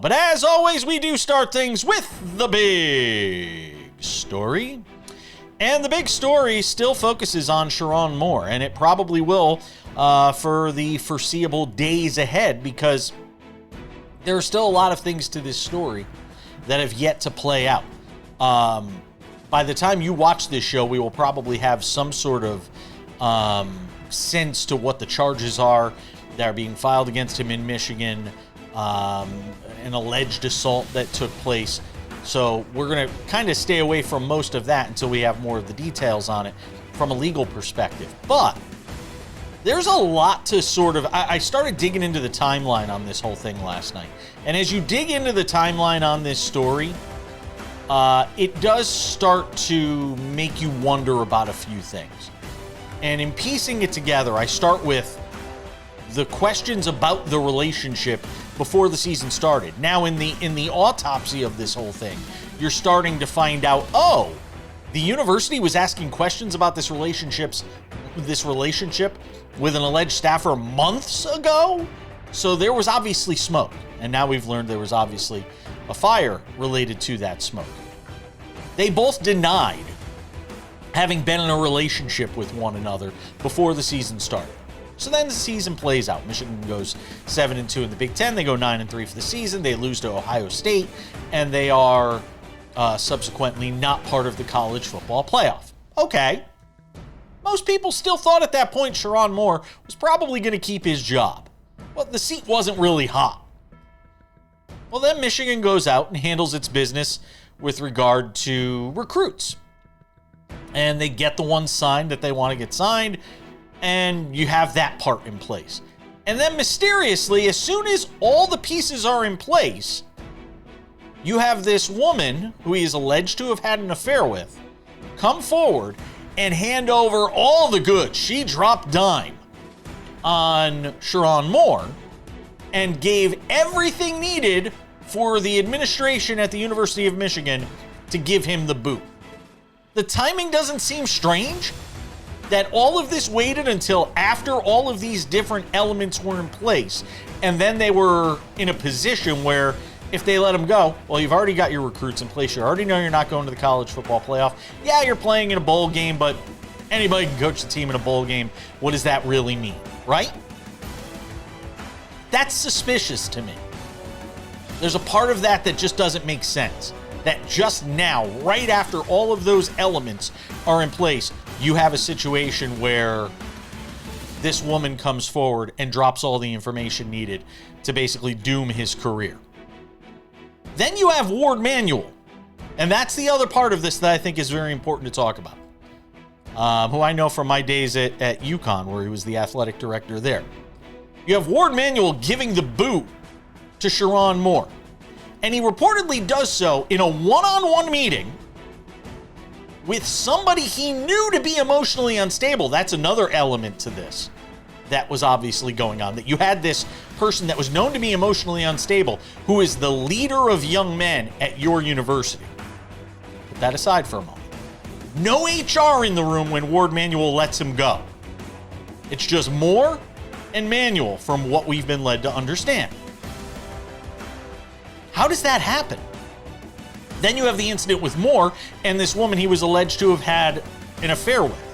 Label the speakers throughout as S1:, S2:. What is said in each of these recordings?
S1: But as always, we do start things with the big story. And the big story still focuses on Sherrone Moore, and it probably will for the foreseeable days ahead, because there are still a lot of things to this story that have yet to play out. By the time you watch this show, we will probably have some sort of sense to what the charges are that are being filed against him in Michigan, an alleged assault that took place. So we're going to kind of stay away from most of that until we have more of the details on it from a legal perspective. But there's a lot to sort of... I started digging into the timeline on this whole thing last night. And as you dig into the timeline on this story, it does start to make you wonder about a few things. And in piecing it together, I start with the questions about the relationship before the season started. Now, in the autopsy of this whole thing, you're starting to find out, oh, the university was asking questions about this relationship with an alleged staffer months ago. So there was obviously smoke. And now we've learned there was obviously a fire related to that smoke. They both denied having been in a relationship with one another before the season started. So then the season plays out. Michigan goes 7-2 in the Big Ten. They go 9-3 for the season. They lose to Ohio State, and they are subsequently not part of the college football playoff. Okay. Most people still thought at that point Sherrone Moore was probably going to keep his job. Well, the seat wasn't really hot. Well, then Michigan goes out and handles its business with regard to recruits. And they get the ones signed that they want to get signed, and you have that part in place. And then mysteriously, as soon as all the pieces are in place, you have this woman who he is alleged to have had an affair with come forward and hand over all the goods. She dropped dime on Sherrone Moore and gave everything needed for the administration at the University of Michigan to give him the boot. The timing doesn't seem strange that all of this waited until after all of these different elements were in place, and then they were in a position where if they let him go, well, you've already got your recruits in place. You already know you're not going to the college football playoff. Yeah, you're playing in a bowl game, but anybody can coach the team in a bowl game. What does that really mean, right? That's suspicious to me. There's a part of that that just doesn't make sense. That just now, right after all of those elements are in place, you have a situation where this woman comes forward and drops all the information needed to basically doom his career. Then you have Warde Manuel, and that's the other part of this that I think is very important to talk about, who I know from my days at UConn, where he was the athletic director there. You have Warde Manuel giving the boot to Sherrone Moore, and he reportedly does so in a one-on-one meeting with somebody he knew to be emotionally unstable. That's another element to this that was obviously going on, that you had this person that was known to be emotionally unstable, who is the leader of young men at your university. Put that aside for a moment. No HR in the room when Warde Manuel lets him go. It's just Moore and Manuel, from what we've been led to understand. How does that happen? Then you have the incident with Moore and this woman he was alleged to have had an affair with.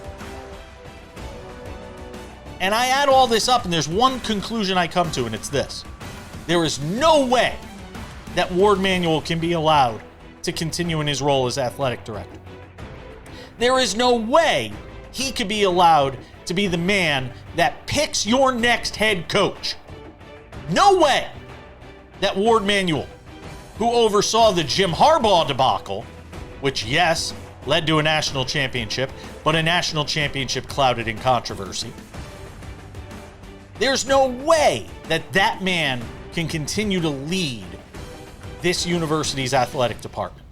S1: And I add all this up, and there's one conclusion I come to, and it's this. There is no way that Warde Manuel can be allowed to continue in his role as athletic director. There is no way he could be allowed to be the man that picks your next head coach. No way that Warde Manuel, who oversaw the Jim Harbaugh debacle, which, yes, led to a national championship, but a national championship clouded in controversy. There's no way that that man can continue to lead this university's athletic department.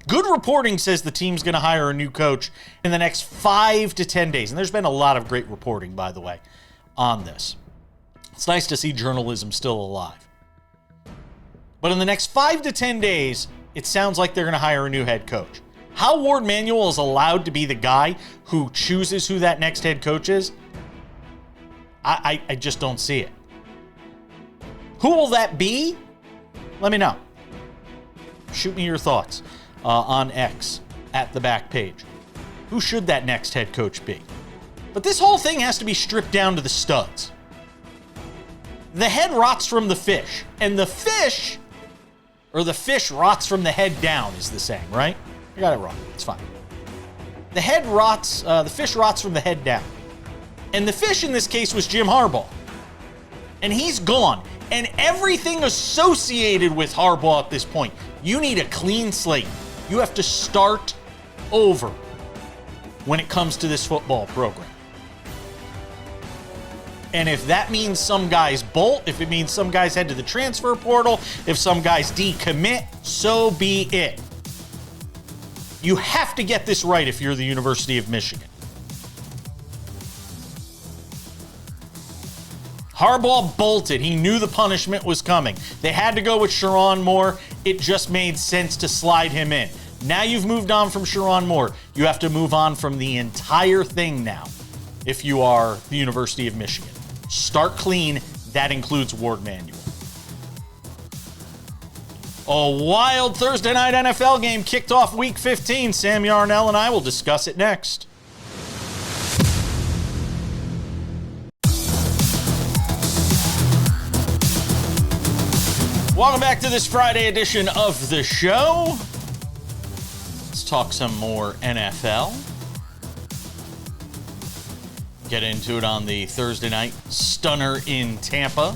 S1: Good reporting says the team's going to hire a new coach in the next 5 to 10 days. And there's been a lot of great reporting, by the way, on this. It's nice to see journalism still alive. But in the next 5 to 10 days, it sounds like they're going to hire a new head coach. How Warde Manuel is allowed to be the guy who chooses who that next head coach is, I just don't see it. Who will that be? Let me know. Shoot me your thoughts on X at the back page. Who should that next head coach be? But this whole thing has to be stripped down to the studs. The head rots from the fish, and the fish rots from the head down is the saying, right? I got it wrong. It's fine. The fish rots from the head down. And the fish in this case was Jim Harbaugh. And he's gone. And everything associated with Harbaugh at this point, you need a clean slate. You have to start over when it comes to this football program. And if that means some guys bolt, if it means some guys head to the transfer portal, if some guys decommit, so be it. You have to get this right if you're the University of Michigan. Harbaugh bolted. He knew the punishment was coming. They had to go with Sherrone Moore. It just made sense to slide him in. Now you've moved on from Sherrone Moore. You have to move on from the entire thing now if you are the University of Michigan. Start clean. That includes Warde Manuel. A wild Thursday night NFL game kicked off Week 15. Sam Yarnell and I will discuss it next. Welcome back to this Friday edition of the show. Let's talk some more NFL. Get into it on the Thursday night stunner in Tampa.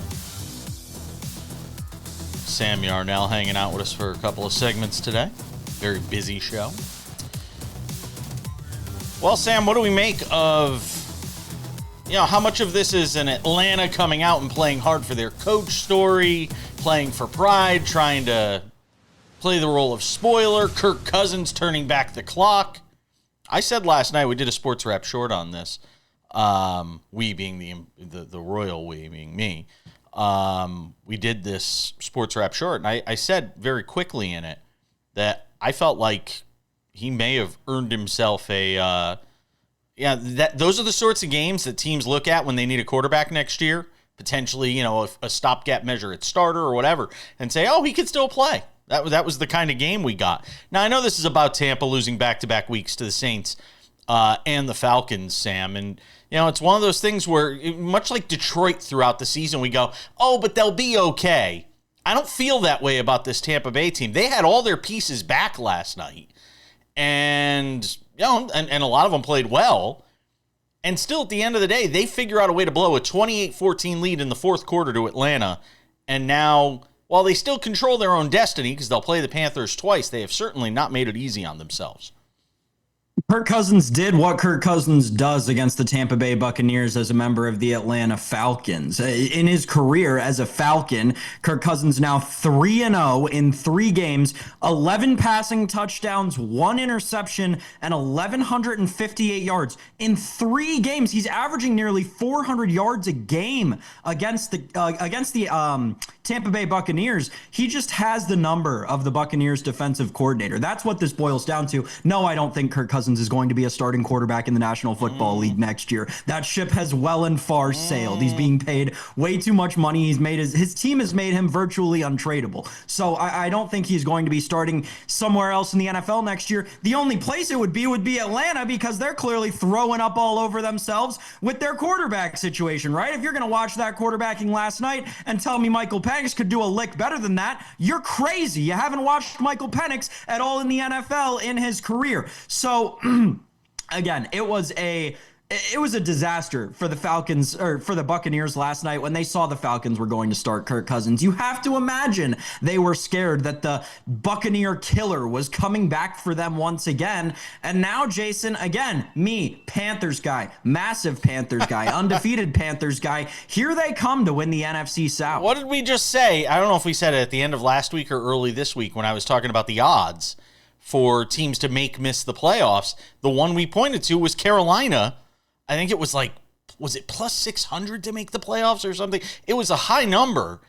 S1: Sam Yarnell hanging out with us for a couple of segments today. Very busy show. Well, Sam, what do we make of, how much of this is an Atlanta coming out and playing hard for their coach story, playing for pride, trying to play the role of spoiler, Kirk Cousins turning back the clock? I said last night, we did a SportsWrap short on this, we being the royal we being me. We did this SportsWrap short, and I said very quickly in it that I felt like he may have earned himself those are the sorts of games that teams look at when they need a quarterback next year, potentially, a stopgap measure at starter or whatever, and say, oh, he could still play. That was the kind of game we got. Now, I know this is about Tampa losing back-to-back weeks to the Saints and the Falcons, Sam, and it's one of those things where, much like Detroit throughout the season, we go, oh, but they'll be okay. I don't feel that way about this Tampa Bay team. They had all their pieces back last night, and a lot of them played well. And still, at the end of the day, they figure out a way to blow a 28-14 lead in the fourth quarter to Atlanta. And now, while they still control their own destiny, because they'll play the Panthers twice, they have certainly not made it easy on themselves.
S2: Kirk Cousins did what Kirk Cousins does against the Tampa Bay Buccaneers as a member of the Atlanta Falcons. In his career as a Falcon, Kirk Cousins now 3-0 in 3 games, 11 passing touchdowns, 1 interception, and 1,158 yards. In 3 games, he's averaging nearly 400 yards a game against the Tampa Bay Buccaneers. He just has the number of the Buccaneers defensive coordinator. That's what this boils down to. No, I don't think Kirk Cousins is going to be a starting quarterback in the National Football League next year. That ship has well and far sailed. He's being paid way too much money. His team has made him virtually untradeable. So I don't think he's going to be starting somewhere else in the NFL next year. The only place it would be Atlanta, because they're clearly throwing up all over themselves with their quarterback situation, right? If you're going to watch that quarterbacking last night and tell me Michael Penix could do a lick better than that, you're crazy. You haven't watched Michael Penix at all in the NFL in his career. So again, it was a disaster for the Falcons, or for the Buccaneers last night when they saw the Falcons were going to start Kirk Cousins. You have to imagine they were scared that the Buccaneer killer was coming back for them once again. And now, Jason, again, me, Panthers guy, massive Panthers guy, undefeated Panthers guy, here they come to win the NFC South.
S1: What did we just say? I don't know if we said it at the end of last week or early this week when I was talking about the odds for teams to miss the playoffs. The one we pointed to was Carolina. I think it was was it plus 600 to make the playoffs or something? It was a high number.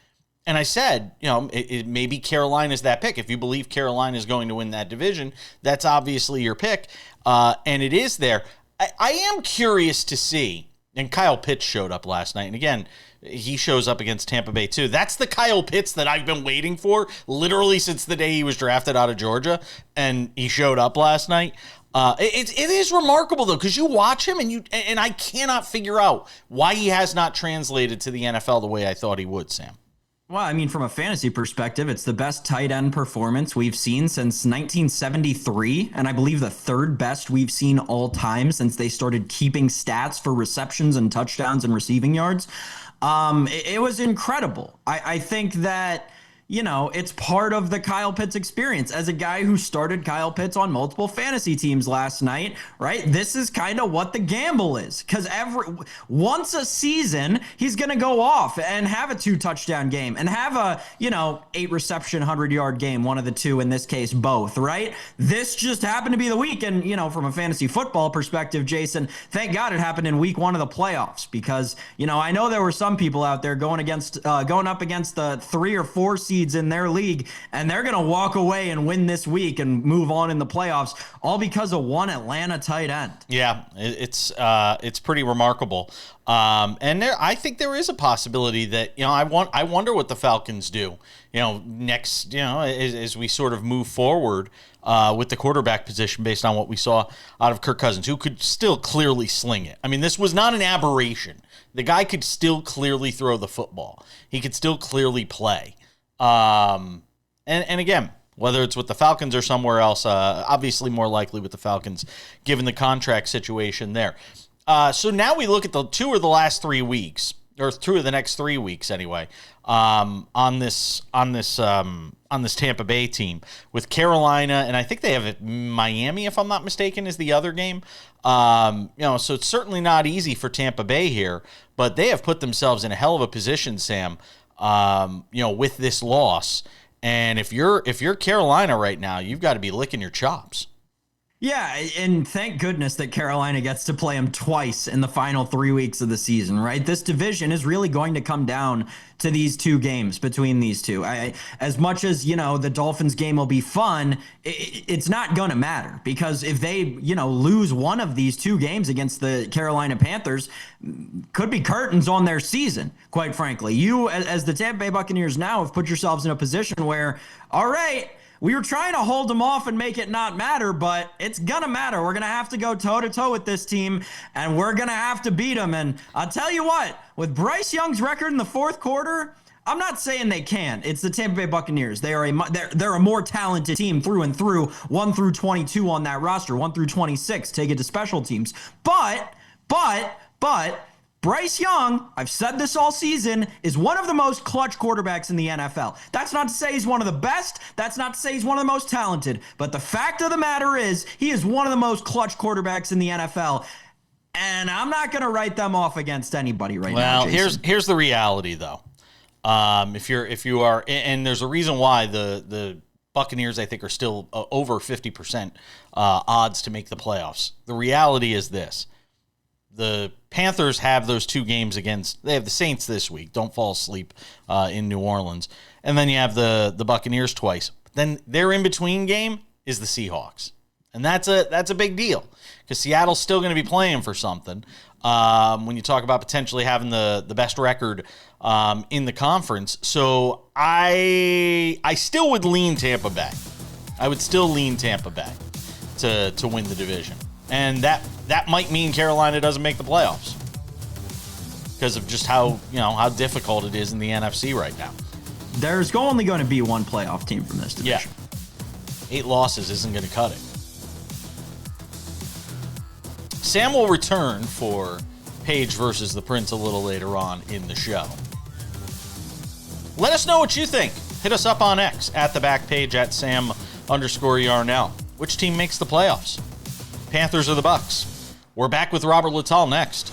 S1: And I said, maybe Carolina's that pick. If you believe Carolina is going to win that division, that's obviously your pick. And it is there. I am curious to see, And Kyle Pitts showed up last night. And again, he shows up against Tampa Bay too. That's the Kyle Pitts that I've been waiting for literally since the day he was drafted out of Georgia. And he showed up last night. It is remarkable, though, because you watch him and I cannot figure out why he has not translated to the NFL the way I thought he would, Sam.
S2: Well, I mean, from a fantasy perspective, it's the best tight end performance we've seen since 1973, and I believe the third best we've seen all time since they started keeping stats for receptions and touchdowns and receiving yards. It was incredible. I think that, you know, it's part of the Kyle Pitts experience. As a guy who started Kyle Pitts on multiple fantasy teams last night, right? This is kind of what the gamble is, because once a season, he's going to go off and have a 2-touchdown game and have a, 8-reception, 100-yard game, one of the two, in this case, both, right? This just happened to be the week. And, from a fantasy football perspective, Jason, thank God it happened in week 1 of the playoffs, because, I know there were some people out there going up against the 3 or 4 seeds in their league, and they're going to walk away and win this week and move on in the playoffs, all because of one Atlanta tight end.
S1: Yeah, it's pretty remarkable. And I think there is a possibility that, I wonder what the Falcons do, next, as we sort of move forward with the quarterback position based on what we saw out of Kirk Cousins, who could still clearly sling it. I mean, this was not an aberration. The guy could still clearly throw the football. He could still clearly play. And again, whether it's with the Falcons or somewhere else, obviously more likely with the Falcons, given the contract situation there. So now we look at the 2 of the last 3 weeks, or 2 of the next 3 weeks anyway, on this Tampa Bay team with Carolina, and I think they have Miami, if I'm not mistaken, is the other game. So it's certainly not easy for Tampa Bay here, but they have put themselves in a hell of a position, Sam. With this loss. And if you're Carolina right now, you've got to be licking your chops.
S2: Yeah, and thank goodness that Carolina gets to play them twice in the final 3 weeks of the season, right? This division is really going to come down to these 2 games between these two. As much as, the Dolphins game will be fun, it's not going to matter, because if they, lose one of these 2 games against the Carolina Panthers, could be curtains on their season, quite frankly. You, as the Tampa Bay Buccaneers now, have put yourselves in a position where, all right, we were trying to hold them off and make it not matter, but it's going to matter. We're going to have to go toe-to-toe with this team, and we're going to have to beat them. And I'll tell you what, with Bryce Young's record in the fourth quarter, I'm not saying they can't. It's the Tampa Bay Buccaneers. They're a more talented team through and through, 1 through 22 on that roster, 1 through 26, take it to special teams. But Bryce Young, I've said this all season, is one of the most clutch quarterbacks in the NFL. That's not to say he's one of the best. That's not to say he's one of the most talented. But the fact of the matter is, he is one of the most clutch quarterbacks in the NFL. And I'm not going to write them off against anybody right now.
S1: Well, here's the reality, though. If you are, and there's a reason why the Buccaneers, I think, are still over 50% odds to make the playoffs. The reality is this. The Panthers have those 2 games they have the Saints this week. Don't fall asleep in New Orleans. And then you have the Buccaneers twice. Then their in-between game is the Seahawks. And that's a big deal, because Seattle's still going to be playing for something. When you talk about potentially having the best record in the conference. So I still would lean Tampa Bay. I would still lean Tampa Bay to win the division. And that might mean Carolina doesn't make the playoffs because of just how difficult it is in the NFC right now.
S2: There's only going to be one playoff team from this division.
S1: Yeah. 8 losses isn't going to cut it. Sam will return for Paige versus the Prince a little later on in the show. Let us know what you think. Hit us up on X at the back page at Sam_Yarnell. Which team makes the playoffs? Panthers or the Bucs? We're back with Robert Littal next.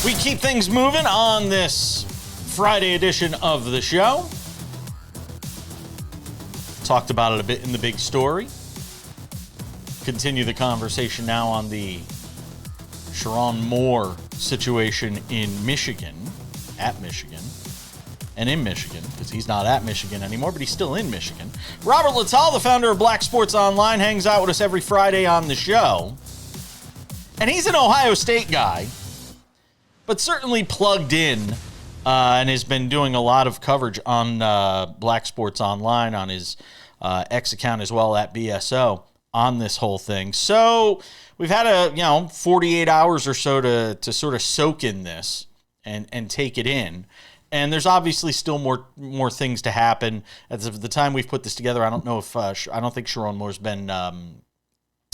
S1: We keep things moving on this Friday edition of the show. Talked about it a bit in the big story. Continue the conversation now on the Sherrone Moore situation in Michigan, at Michigan. and in Michigan, because he's not at Michigan anymore, but he's still in Michigan. Robert Littal, the founder of Black Sports Online, hangs out with us every Friday on the show. And he's an Ohio State guy, but certainly plugged in and has been doing a lot of coverage on Black Sports Online, on his X account as well, at BSO, on this whole thing. So we've had 48 hours or so to sort of soak in this and take it in. And there's obviously still more things to happen. At the time we've put this together, I don't know if I don't think Sherrone Moore's been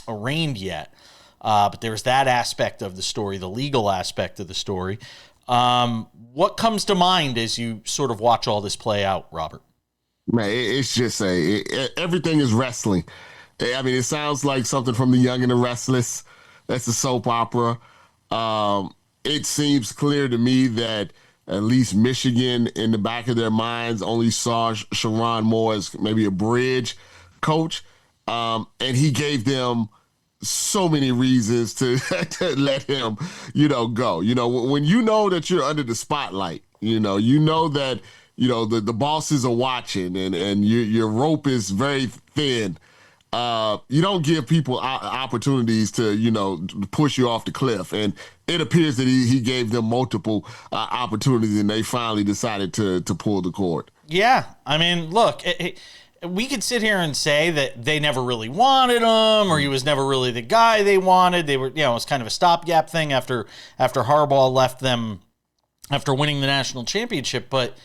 S1: arraigned yet. But there's that aspect of the story, the legal aspect of the story. What comes to mind as you sort of watch all this play out, Robert?
S3: Man, it's just everything is wrestling. I mean, it sounds like something from The Young and the Restless. That's a soap opera. It seems clear to me that at least Michigan, in the back of their minds, only saw Sherrone Moore as maybe a bridge coach. And he gave them so many reasons to let him, go. When you know that you're under the spotlight, you know that, the bosses are watching and your rope is very thin. You don't give people opportunities to, push you off the cliff. And it appears that he gave them multiple opportunities, and they finally decided to pull the cord.
S1: Yeah. I mean, look, we could sit here and say that they never really wanted him, or he was never really the guy they wanted. They were, it was kind of a stopgap thing after Harbaugh left them after winning the national championship. But,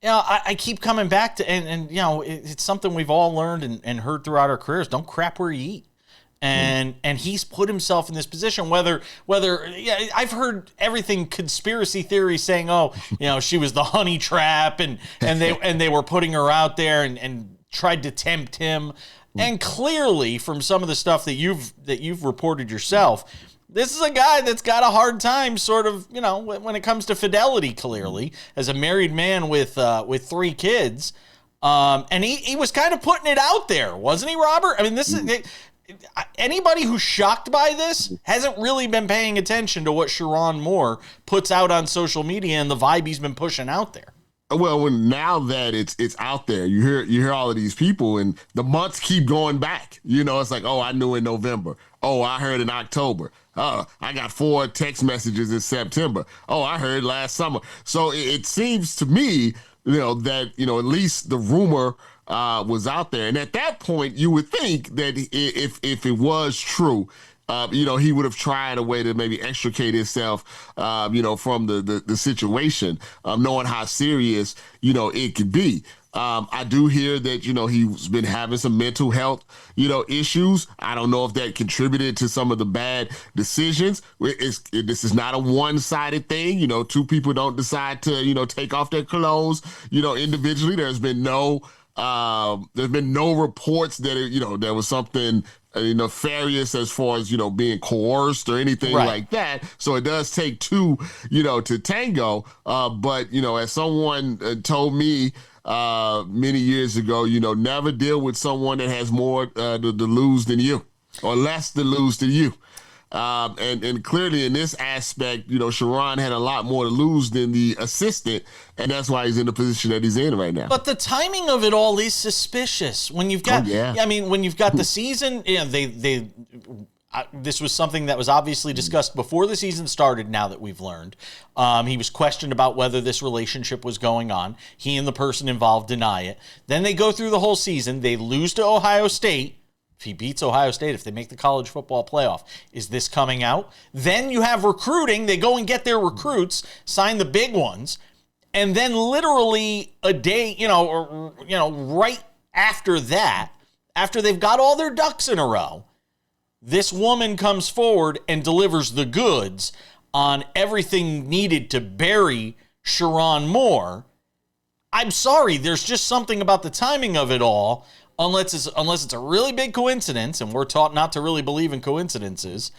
S1: I keep coming back to, and it's something we've all learned and heard throughout our careers. Don't crap where you eat. And he's put himself in this position, whether I've heard everything conspiracy theory saying, she was the honey trap and they were putting her out there and tried to tempt him. And clearly from some of the stuff that you've reported yourself, this is a guy that's got a hard time sort of, when it comes to fidelity, clearly, as a married man with 3 kids. And he was kind of putting it out there, wasn't he, Robert? I mean, this is anybody who's shocked by this hasn't really been paying attention to what Sherrone Moore puts out on social media and the vibe he's been pushing out there.
S3: Well, now that it's out there, you hear all of these people, and the months keep going back. It's like, I knew in November. I heard in October. I got 4 text messages in September. I heard last summer. So it seems to me, that at least the rumor was out there, and at that point, you would think that if it was true, he would have tried a way to maybe extricate himself, from the situation, knowing how serious, it could be. I do hear that, he's been having some mental health, issues. I don't know if that contributed to some of the bad decisions. This is not a one-sided thing. 2 people don't decide to, take off their clothes, individually. There's been no reports that, there was something nefarious as far as, being coerced or anything like that. So it does take 2, to tango. But, as someone told me many years ago, never deal with someone that has more to lose than you, or less to lose than you. And clearly in this aspect, Sherrone had a lot more to lose than the assistant, and that's why he's in the position that he's in right now.
S1: But the timing of it all is suspicious. When you've got, when you've got the season, this was something that was obviously discussed before the season started. Now that we've learned, he was questioned about whether this relationship was going on. He and the person involved deny it. Then they go through the whole season. They lose to Ohio State. If he beats Ohio State, if they make the college football playoff, is this coming out? Then you have recruiting. They go and get their recruits, sign the big ones, and then literally a day, right after that, after they've got all their ducks in a row, this woman comes forward and delivers the goods on everything needed to bury Sherrone Moore. I'm sorry, there's just something about the timing of it all. Unless it's a really big coincidence, and we're taught not to really believe in coincidences,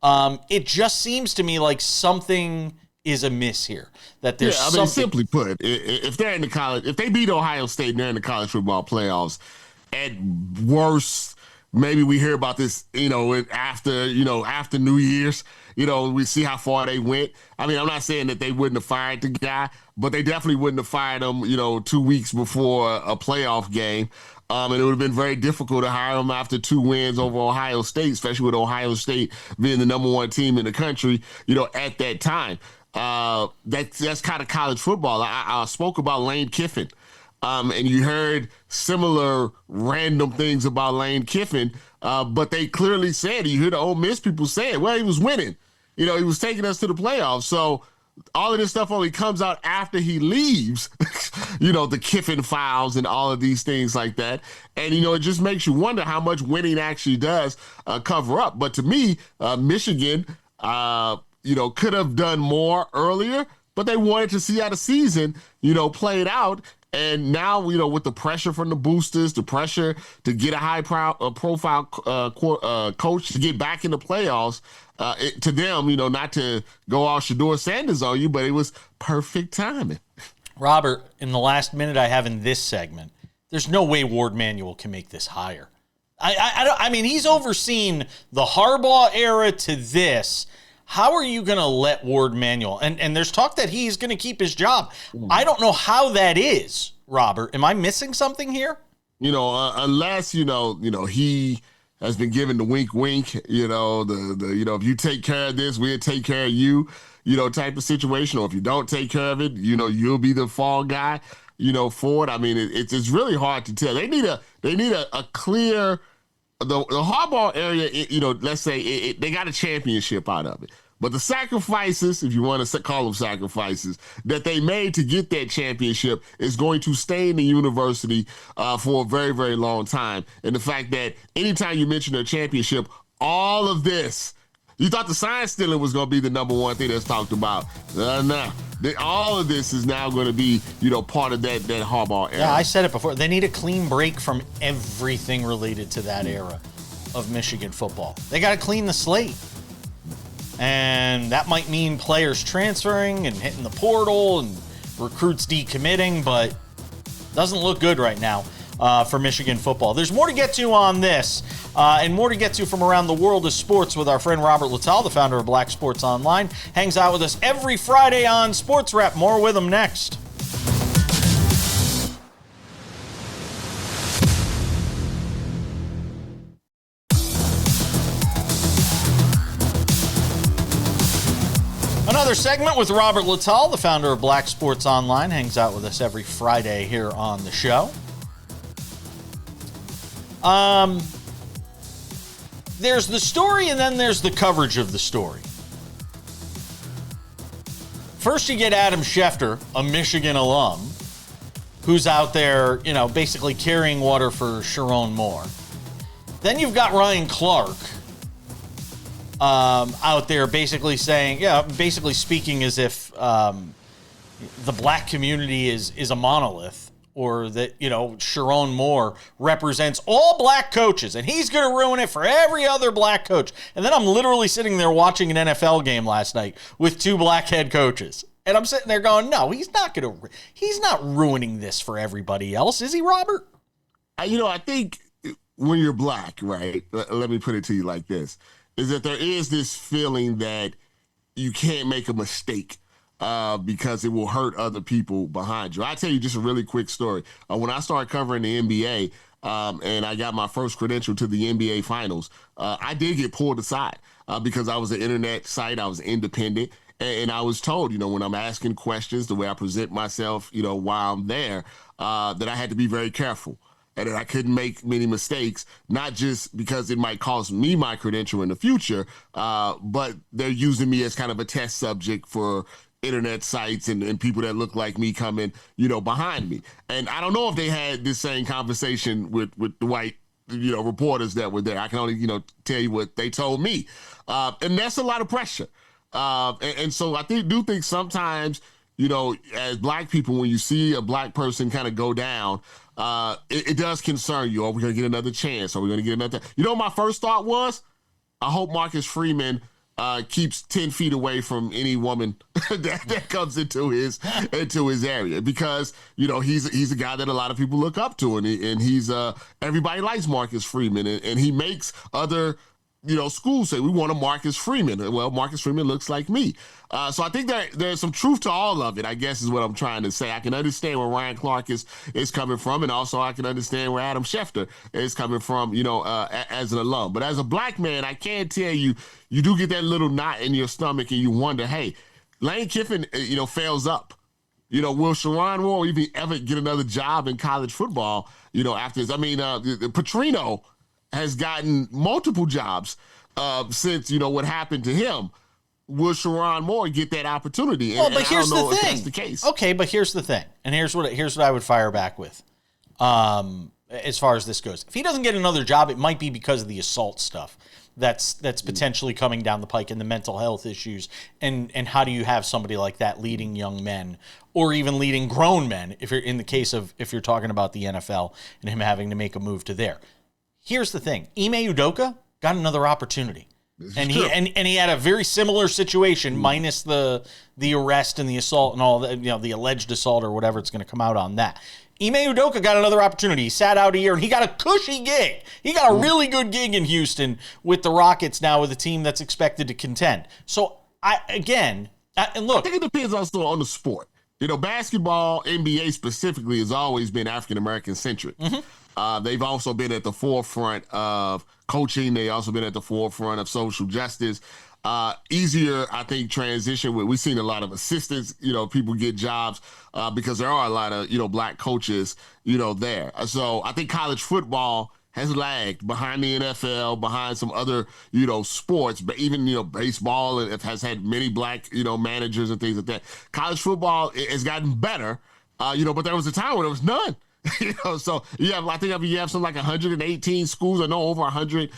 S1: it just seems to me like something is amiss here. That there's something.
S3: Simply put, if they're in the college, if they beat Ohio State and they're in the college football playoffs, at worst, maybe we hear about this, after New Year's, we see how far they went. I mean, I'm not saying that they wouldn't have fired the guy, but they definitely wouldn't have fired him, 2 weeks before a playoff game. And it would have been very difficult to hire him after 2 wins over Ohio State, especially with Ohio State being the number 1 team in the country, at that time. That's kind of college football. I spoke about Lane Kiffin, and you heard similar random things about Lane Kiffin, but they clearly said, you hear the Ole Miss people saying, well, he was winning. He was taking us to the playoffs. So all of this stuff only comes out after he leaves, the Kiffin files and all of these things like that. And, it just makes you wonder how much winning actually does cover up. But to me, Michigan, could have done more earlier, but they wanted to see how the season, played out. And now, with the pressure from the boosters, the pressure to get a high-profile coach to get back in the playoffs, to them, not to go all Shedeur Sanders on you, but it was perfect timing.
S1: Robert, in the last minute I have in this segment, there's no way Warde Manuel can make this hire. I mean, he's overseen the Harbaugh era to this. How are you going to let Warde Manuel? And there's talk that he's going to keep his job. I don't know how that is, Robert. Am I missing something here?
S3: Unless, he has been given the wink, wink, if you take care of this, we'll take care of you, type of situation. Or if you don't take care of it, you'll be the fall guy, for it. I mean, it's really hard to tell. They need a clear, the Harbaugh area, let's say they got a championship out of it. But the sacrifices, if you want to call them sacrifices, that they made to get that championship is going to stay in the university for a very, very long time. And the fact that anytime you mention a championship, all of this, you thought the sign stealing was going to be the number 1 thing that's talked about. No. All of this is now going to be, part of that Harbaugh era.
S1: Yeah, I said it before. They need a clean break from everything related to that era of Michigan football. They got to clean the slate. And that might mean players transferring and hitting the portal and recruits decommitting, but doesn't look good right now for Michigan football. There's more to get to on this and more to get to from around the world of sports with our friend Robert Littal, the founder of Black Sports Online. Hangs out with us every Friday on SportsWrap. More with him next. Another segment with Robert Littal, the founder of Black Sports Online, hangs out with us every Friday here on the show. There's the story and then there's the coverage of the story. First you get Adam Schefter, a Michigan alum, who's out there, basically carrying water for Sherrone Moore. Then you've got Ryan Clark, out there basically saying, basically speaking as if the black community is a monolith, or that, Sherrone Moore represents all black coaches and he's going to ruin it for every other black coach. And then I'm literally sitting there watching an NFL game last night with 2 black head coaches. And I'm sitting there going, no, he's not ruining this for everybody else, is he, Robert?
S3: I think when you're black, right, let me put it to you like this, is that there is this feeling that you can't make a mistake because it will hurt other people behind you. I'll tell you just a really quick story. When I started covering the NBA and I got my first credential to the NBA Finals, I did get pulled aside because I was an internet site. I was independent. And I was told, when I'm asking questions, the way I present myself, while I'm there, that I had to be very careful. And that I couldn't make many mistakes, not just because it might cost me my credential in the future, but they're using me as kind of a test subject for internet sites and people that look like me coming, behind me. And I don't know if they had this same conversation with the white, reporters that were there. I can only, tell you what they told me. And that's a lot of pressure. And so I do think sometimes, as black people, when you see a black person kind of go down, it does concern you. Are we going to get another chance? Are we going to get another? What my first thought was? I hope Marcus Freeman keeps 10 feet away from any woman that comes into his area, because he's a guy that a lot of people look up to, and he's everybody likes Marcus Freeman, and he makes other schools say we want a Marcus Freeman. Well, Marcus Freeman looks like me. So I think that there's some truth to all of it, I guess is what I'm trying to say. I can understand where Ryan Clark is coming from, and also I can understand where Adam Schefter is coming from, as an alum. But as a black man, I can tell you, you do get that little knot in your stomach and you wonder, hey, Lane Kiffin, fails up. Will Sherrone Moore even ever get another job in college football, after this? I mean, Petrino has gotten multiple jobs since, what happened to him. Will Sherrone Moore get that opportunity?
S1: Well, but here's the thing.
S3: If that's the case.
S1: Okay, but here's the thing. And here's what I would fire back with. As far as this goes. If he doesn't get another job, it might be because of the assault stuff that's potentially coming down the pike and the mental health issues. And how do you have somebody like that leading young men or even leading grown men if you're talking about the NFL and him having to make a move to there. Here's the thing. Ime Udoka got another opportunity. And he had a very similar situation, minus the arrest and the assault and all that, the alleged assault or whatever it's going to come out on that. Ime Udoka got another opportunity. He sat out a year and he got a cushy gig. He got a really good gig in Houston with the Rockets now, with a team that's expected to contend. So and look,
S3: I think it depends also on the sport. Basketball, NBA specifically, has always been African-American centric. Mm-hmm. They've also been at the forefront of coaching. They've also been at the forefront of social justice. Easier, I think, transition. We've seen a lot of assistants, people get jobs because there are a lot of, black coaches, there. So I think college football has lagged behind the NFL, behind some other, sports, but even, baseball has had many black, managers and things like that. College football has gotten better, but there was a time when there was none. So I think you have something like 118 schools, or no, over 100,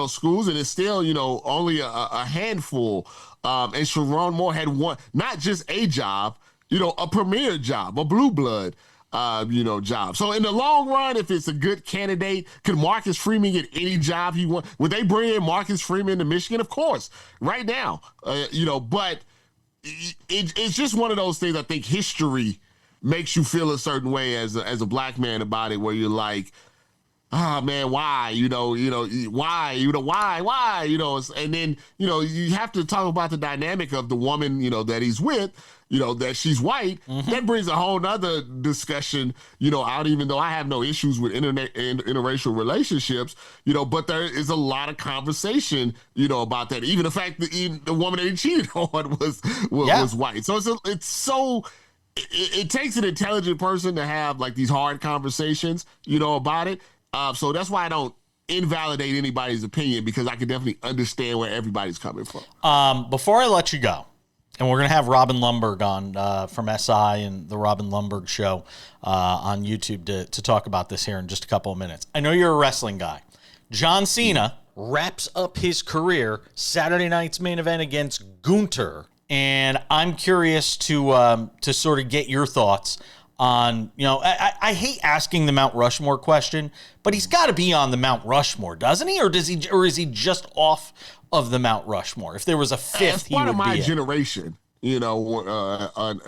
S3: schools, and it's still, only a handful. And Sherrone Moore had one, not just a job, a premier job, a blue blood, job. So in the long run, if it's a good candidate, could Marcus Freeman get any job he wants? Would they bring in Marcus Freeman to Michigan? Of course, right now, but it's just one of those things. I think history makes you feel a certain way as a black man about it, where you're like, oh man, why? Why? And then, you have to talk about the dynamic of the woman, that he's with, that she's white. Mm-hmm. That brings a whole nother discussion, out, even though I have no issues with interracial relationships, but there is a lot of conversation, about that. Even the fact that the woman that he cheated on was white. So it takes an intelligent person to have like these hard conversations, about it. So that's why I don't invalidate anybody's opinion, because I can definitely understand where everybody's coming from.
S1: Before I let you go, and we're going to have Robin Lundberg on from SI and the Robin Lundberg show on YouTube to talk about this here in just a couple of minutes. I know you're a wrestling guy. John Cena wraps up his career Saturday night's main event against Gunther. And I'm curious to sort of get your thoughts on, I hate asking the Mount Rushmore question, but he's got to be on the Mount Rushmore, doesn't he? Or is he just off of the Mount Rushmore? If there was a fifth, he would be. Part of my
S3: generation, and our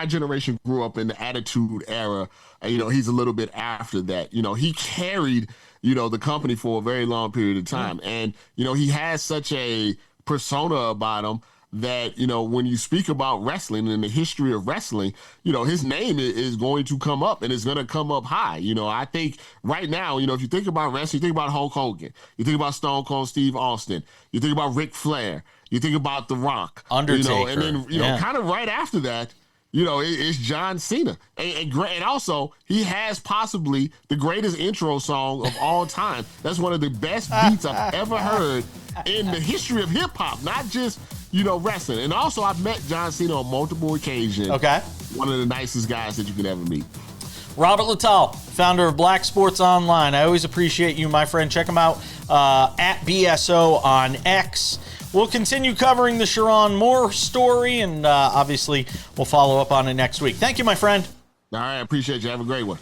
S3: generation grew up in the Attitude Era. He's a little bit after that. He carried, the company for a very long period of time, and he has such a persona about him that, when you speak about wrestling and the history of wrestling, his name is going to come up, and it's going to come up high. I think right now, if you think about wrestling, you think about Hulk Hogan, you think about Stone Cold Steve Austin, you think about Ric Flair, you think about The Rock,
S1: Undertaker,
S3: and then, kind of right after that, it's John Cena. And also, he has possibly the greatest intro song of all time. That's one of the best beats I've ever heard in the history of hip-hop, not just, wrestling. And also, I've met John Cena on multiple occasions.
S1: Okay.
S3: One of the nicest guys that you could ever meet.
S1: Robert Littal, founder of Black Sports Online. I always appreciate you, my friend. Check him out at BSO on X. We'll continue covering the Sherrone Moore story, and obviously we'll follow up on it next week. Thank you, my friend.
S3: All right, I appreciate you. Have a great one.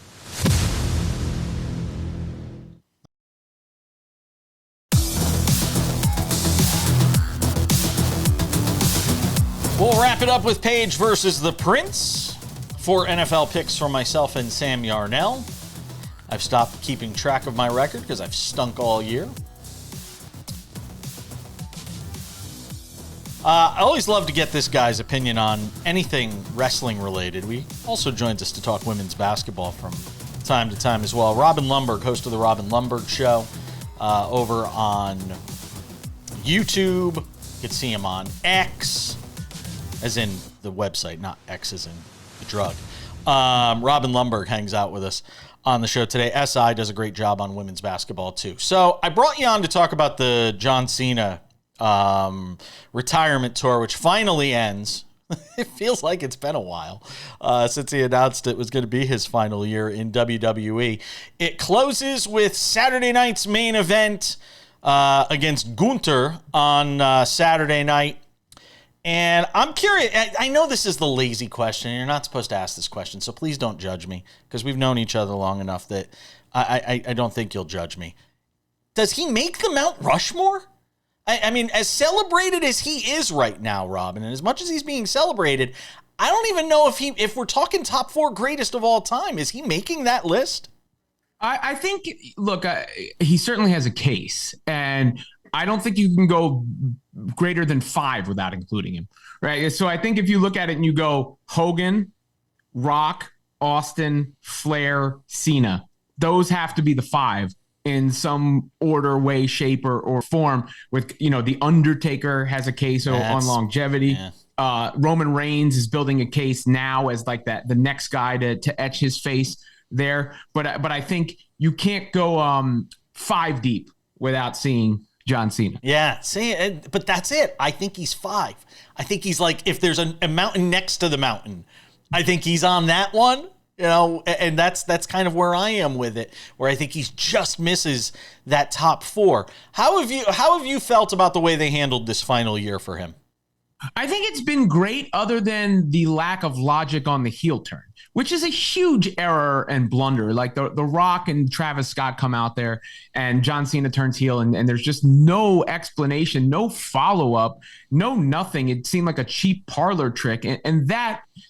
S1: We'll wrap it up with Paige versus the Prince. 4 NFL picks from myself and Sam Yarnell. I've stopped keeping track of my record because I've stunk all year. I always love to get this guy's opinion on anything wrestling related. He also joins us to talk women's basketball from time to time as well. Robin Lundberg, host of the Robin Lundberg Show, over on YouTube. You can see him on X, as in the website, not X as in the drug. Robin Lundberg hangs out with us on the show today. SI does a great job on women's basketball too. So I brought you on to talk about the John Cena retirement tour, which finally ends. It feels like it's been a while since he announced it was going to be his final year in WWE. It closes with Saturday night's main event against Gunther on Saturday night. And I'm curious. I know this is the lazy question. You're not supposed to ask this question, so please don't judge me, because we've known each other long enough that I don't think you'll judge me. Does he make the Mount Rushmore? I mean, as celebrated as he is right now, Robin, and as much as he's being celebrated, I don't even know if we're talking top 4 greatest of all time. Is he making that list?
S4: I think, look, he certainly has a case, and I don't think you can go greater than 5 without including him, right? So I think if you look at it and you go Hogan, Rock, Austin, Flair, Cena, those have to be the 5 in some order, way, shape, or form. With, the Undertaker has a case on longevity. Yeah. Roman Reigns is building a case now as like the next guy to etch his face there. But I think you can't go 5 deep without seeing John Cena.
S1: Yeah, but that's it. I think he's 5. I think he's like, if there's a mountain next to the mountain, I think he's on that one. And that's kind of where I am with it, where I think he just misses that top 4. How have you felt about the way they handled this final year for him?
S4: I think it's been great, other than the lack of logic on the heel turn, which is a huge error and blunder. Like the Rock and Travis Scott come out there and John Cena turns heel, and there's just no explanation, no follow-up, no nothing. It seemed like a cheap parlor trick. And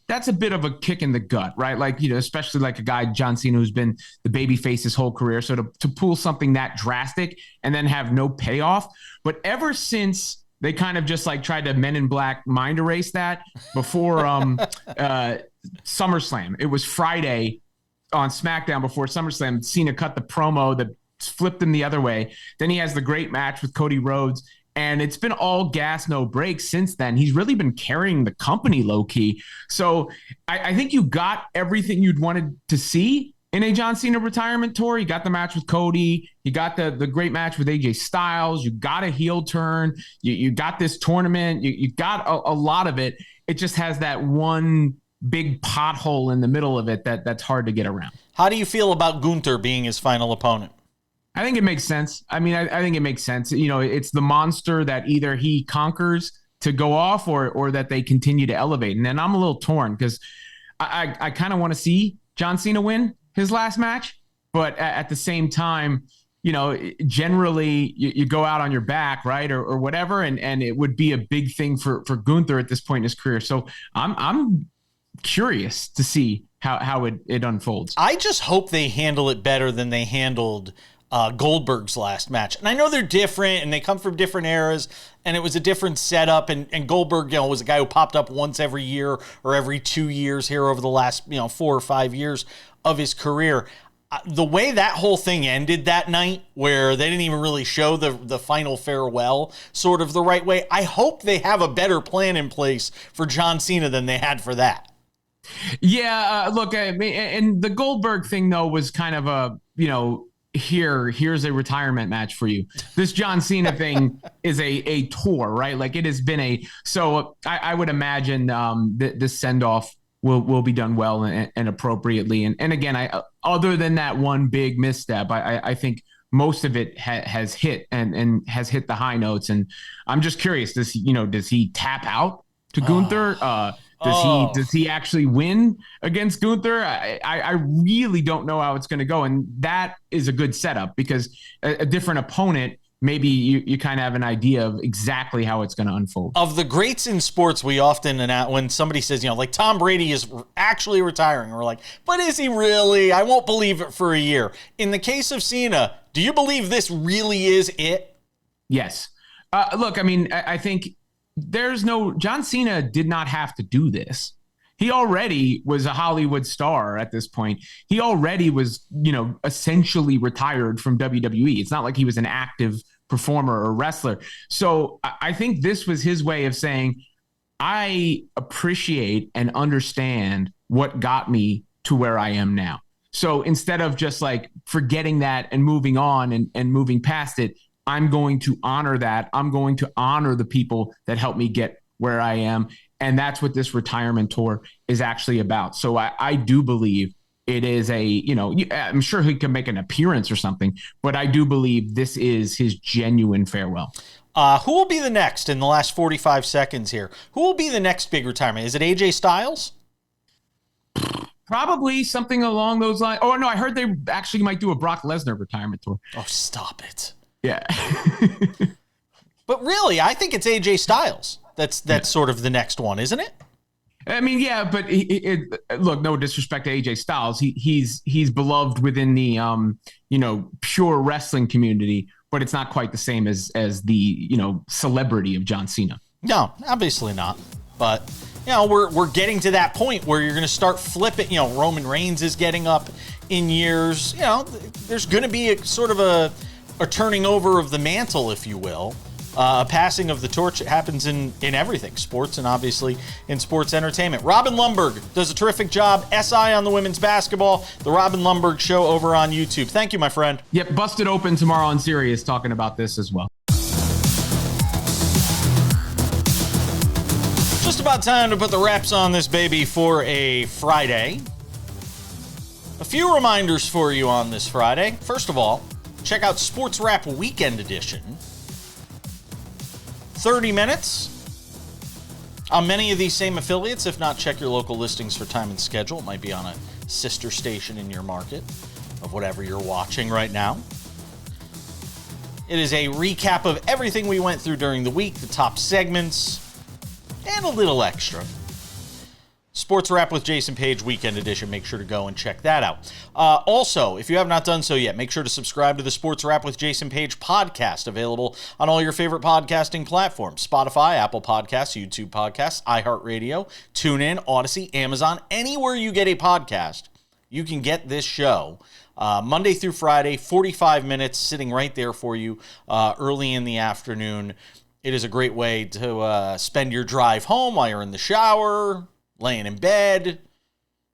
S4: that's a bit of a kick in the gut, right? Like, especially like a guy, John Cena, who's been the babyface his whole career. So to pull something that drastic and then have no payoff. But ever since they kind of just like tried to Men in Black mind erase that before SummerSlam. It was Friday on SmackDown before SummerSlam. Cena cut the promo that flipped him the other way. Then he has the great match with Cody Rhodes, and it's been all gas, no brakes since then. He's really been carrying the company low key. So I think you got everything you'd wanted to see in a John Cena retirement tour. You got the match with Cody. You got the great match with AJ Styles. You got a heel turn. You got this tournament. You got a lot of it. It just has that one big pothole in the middle of it that's hard to get around.
S1: How do you feel about Gunther being his final opponent?
S4: I think it makes sense. I mean, I think it makes sense. It's the monster that either he conquers to go off or that they continue to elevate. And then I'm a little torn because I kind of want to see John Cena win his last match, but at the same time, generally you go out on your back, right, or whatever, and it would be a big thing for Gunther at this point in his career. So I'm curious to see how it unfolds.
S1: I just hope they handle it better than they handled Goldberg's last match. And I know they're different and they come from different eras and it was a different setup. And Goldberg, was a guy who popped up once every year or every 2 years here over the last, 4 or 5 years of his career. The way that whole thing ended that night, where they didn't even really show the final farewell sort of the right way, I hope they have a better plan in place for John Cena than they had for that.
S4: Yeah, look, I mean, and the Goldberg thing, though, was kind of a, here's a retirement match for you. This John Cena thing is a tour, right? Like it has been so I would imagine this send-off will be done well and appropriately. And again, other than that one big misstep, I think most of it has hit and has hit the high notes. And I'm just curious, does he tap out to Gunther? Does he actually win against Gunther? I really don't know how it's going to go. And that is a good setup because a different opponent, maybe you kind of have an idea of exactly how it's going to unfold.
S1: Of the greats in sports, we often, when somebody says, like Tom Brady is actually retiring, we're like, but is he really? I won't believe it for a year. In the case of Cena, do you believe this really is it?
S4: Yes. Look, I mean, I think John Cena did not have to do this. He already was a Hollywood star at this point. He already was, essentially retired from WWE. It's not like he was an active performer or wrestler. So I think this was his way of saying, I appreciate and understand what got me to where I am now. So instead of just like forgetting that and moving on and moving past it, I'm going to honor that. I'm going to honor the people that helped me get where I am. And that's what this retirement tour is actually about. So I do believe it is I'm sure he can make an appearance or something, but I do believe this is his genuine farewell.
S1: Who will be the next in the last 45 seconds here? Who will be the next big retirement? Is it AJ Styles?
S4: Probably something along those lines. Oh, no, I heard they actually might do a Brock Lesnar retirement tour.
S1: Oh, stop it.
S4: Yeah.
S1: But really, I think it's AJ Styles. That's sort of the next one, isn't it?
S4: I mean, yeah, but look, no disrespect to AJ Styles. He's beloved within the pure wrestling community, but it's not quite the same as the celebrity of John Cena. No,
S1: obviously not. But we're getting to that point where you're going to start flipping. Roman Reigns is getting up in years. There's going to be a sort of a turning over of the mantle, if you will. A passing of the torch. It happens in everything, sports and obviously in sports entertainment. Robin Lundberg does a terrific job. SI on the women's basketball. The Robin Lundberg Show over on YouTube. Thank you, my friend.
S4: Yep, busted open tomorrow on Sirius talking about this as well.
S1: Just about time to put the wraps on this baby for a Friday. A few reminders for you on this Friday. First of all, check out SportsWrap Weekend Edition. 30 minutes on many of these same affiliates. If not, check your local listings for time and schedule. It might be on a sister station in your market of whatever you're watching right now. It is a recap of everything we went through during the week, the top segments, and a little extra. Sports Wrap with Jason Page Weekend Edition. Make sure to go and check that out. Also, if you have not done so yet, make sure to subscribe to the Sports Wrap with Jason Page podcast, available on all your favorite podcasting platforms: Spotify, Apple Podcasts, YouTube Podcasts, iHeartRadio, TuneIn, Odyssey, Amazon. Anywhere you get a podcast, you can get this show. Monday through Friday, 45 minutes, sitting right there for you early in the afternoon. It is a great way to spend your drive home while you're in the shower, laying in bed,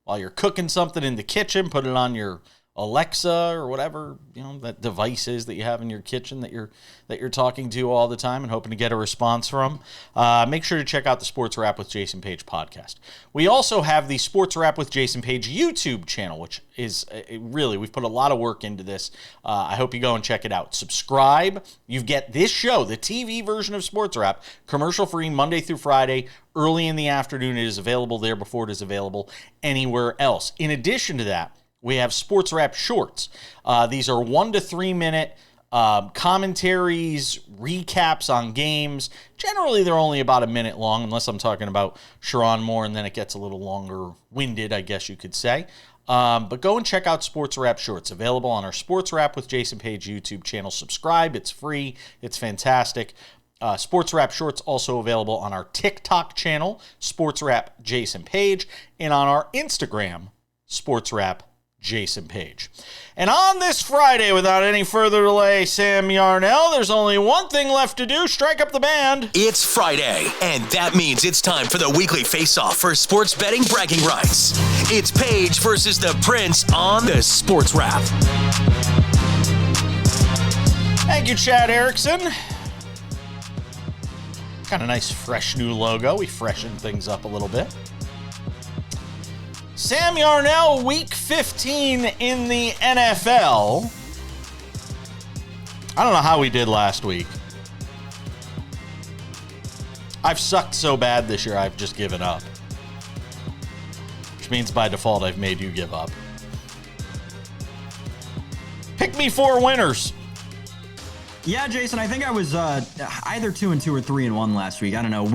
S1: while you're cooking something in the kitchen. Put it on your Alexa or whatever that device is that you have in your kitchen that you're talking to all the time and hoping to get a response from. Make sure to check out the Sports Wrap with Jason Page podcast. We also have the Sports Wrap with Jason Page YouTube channel, which is really, we've put a lot of work into this. I hope you go and check it out. Subscribe. You get this show, the TV version of Sports Wrap, commercial free Monday through Friday, early in the afternoon. It is available there before it is available anywhere else. In addition to that, we have Sports Wrap Shorts. These are 1 to 3 minute commentaries, recaps on games. Generally, they're only about a minute long, unless I'm talking about Sherrone Moore, and then it gets a little longer-winded, I guess you could say. But go and check out Sports Wrap Shorts, available on our Sports Wrap with Jason Page YouTube channel. Subscribe. It's free. It's fantastic. Sports Wrap Shorts also available on our TikTok channel, Sports Wrap Jason Page, and on our Instagram, Sports Wrap Jason Page. And on this Friday, without any further delay, Sam Yarnell, there's only one thing left to do: strike up the band.
S5: It's Friday, and that means it's time for the weekly face-off for sports betting bragging rights. It's Page versus the Prince on the Sports Wrap.
S1: Thank you, Chad Erickson. Kind of nice, fresh new logo. We freshened things up a little bit. Sam Yarnell, week 15 in the NFL. I don't know how we did last week. I've sucked so bad this year, I've just given up. Which means by default, I've made you give up. Pick me 4 winners.
S2: Yeah, Jason, I think I was either 2-2 or 3-1 last week. I don't know.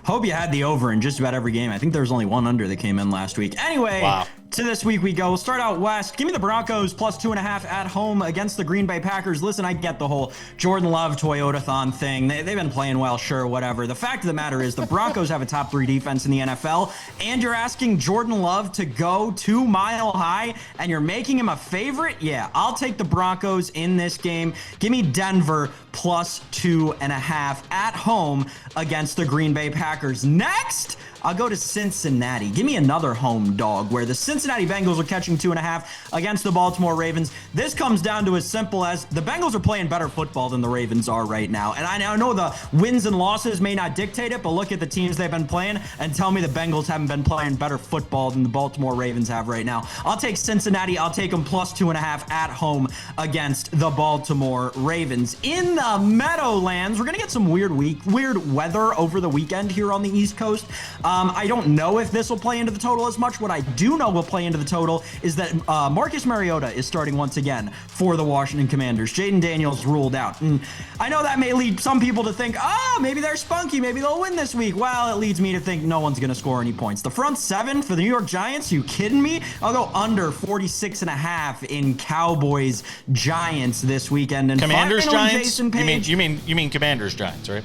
S2: Hope you had the over in just about every game. I think there was only one under that came in last week. Anyway, wow. To this week we go. We'll start out west. Give me the Broncos plus 2.5 at home against the Green Bay Packers. Listen, I get the whole Jordan Love Toyota-thon thing. They've been playing well, sure, whatever. The fact of the matter is the Broncos have a top 3 defense in the NFL, and you're asking Jordan Love to go 2 Mile High, and you're making him a favorite? Yeah, I'll take the Broncos in this game. Give me Denver plus 2.5 at home against the Green Bay Packers. Next, I'll go to Cincinnati. Give me another home dog where the Cincinnati Bengals are catching 2.5 against the Baltimore Ravens. This comes down to as simple as the Bengals are playing better football than the Ravens are right now. And I know the wins and losses may not dictate it, but look at the teams they've been playing and tell me the Bengals haven't been playing better football than the Baltimore Ravens have right now. I'll take Cincinnati. I'll take them plus 2.5 at home against the Baltimore Ravens. In the Meadowlands, we're going to get some weird weather over the weekend here on the East Coast. I don't know if this will play into the total as much. What I do know will play into the total is that Marcus Mariota is starting once again for the Washington Commanders. Jaden Daniels ruled out. And I know that may lead some people to think, maybe they're spunky. Maybe they'll win this week. Well, it leads me to think no one's going to score any points. The front 7 for the New York Giants, you kidding me? I'll go under 46.5 in Cowboys Giants this weekend. And
S1: Commanders
S2: finally,
S1: Giants?
S2: Jason Page,
S1: You mean Commanders Giants, right?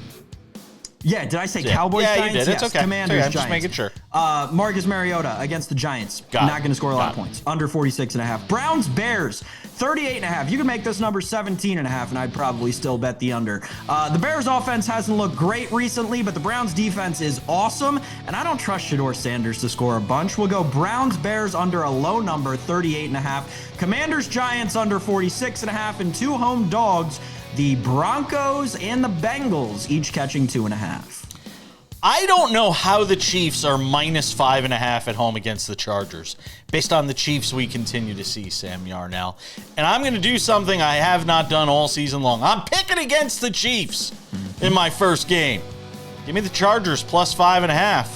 S2: Yeah, did I say Cowboys
S1: Giants?
S2: Giants?
S1: You did.
S2: Yes,
S1: It's okay.
S2: Commanders
S1: I'm
S2: Giants.
S1: just making sure.
S2: Marcus Mariota against the Giants. Not going to score a lot of points. Under 46.5. Browns Bears 38.5. You can make this number 17.5, and I'd probably still bet the under. The Bears offense hasn't looked great recently, but the Browns defense is awesome, and I don't trust Shedeur Sanders to score a bunch. We'll go Browns Bears under a low number 38.5. Commanders Giants under 46.5, and 2 home dogs, the Broncos and the Bengals, each catching 2.5.
S1: I don't know how the Chiefs are minus 5.5 at home against the Chargers, based on the Chiefs we continue to see, Sam Yarnell. And I'm going to do something I have not done all season long. I'm picking against the Chiefs in my first game. Give me the Chargers plus 5.5.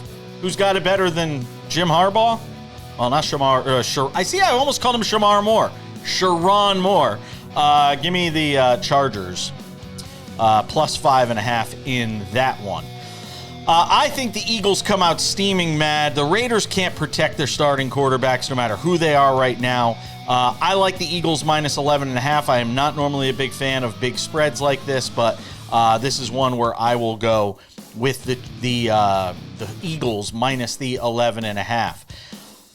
S1: Who's got it better than Jim Harbaugh? Well, not Shamar. I almost called him Shamar Moore. Sherrone Moore. Give me the Chargers plus 5.5 in that one. I think the Eagles come out steaming mad. The Raiders can't protect their starting quarterbacks no matter who they are right now. I like the Eagles minus 11.5. I am not normally a big fan of big spreads like this, but this is one where I will go with the Eagles minus the 11.5.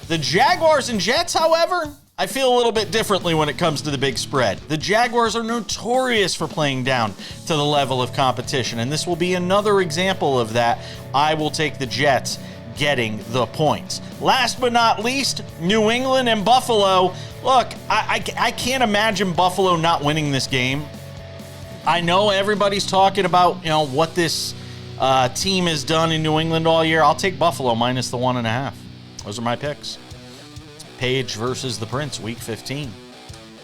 S1: The Jaguars and Jets, however, I feel a little bit differently when it comes to the big spread. The Jaguars are notorious for playing down to the level of competition, and this will be another example of that. I will take the Jets getting the points. Last but not least, New England and Buffalo. Look, I can't imagine Buffalo not winning this game. I know everybody's talking about, what this team has done in New England all year. I'll take Buffalo minus the 1.5. Those are my picks. Page versus the Prince, Week 15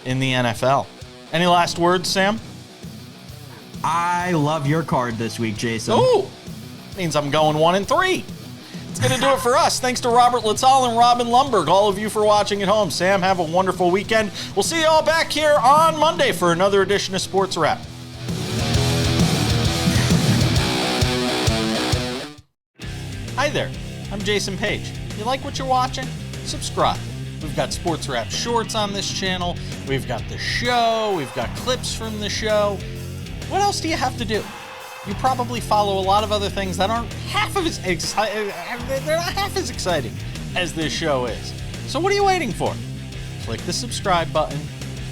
S1: in the NFL. Any last words, Sam?
S2: I love your card this week, Jason.
S1: Ooh, means I'm going 1-3. It's going to do it for us. Thanks to Robert Littal and Robin Lundberg, all of you for watching at home. Sam, have a wonderful weekend. We'll see you all back here on Monday for another edition of Sports Wrap. Hi there, I'm Jason Page. You like what you're watching? Subscribe. We've got Sports Wrap shorts on this channel. We've got the show. We've got clips from the show. What else do you have to do? You probably follow a lot of other things that aren't half as exciting as this show is. So what are you waiting for? Click the subscribe button,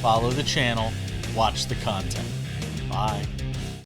S1: follow the channel, watch the content. Bye.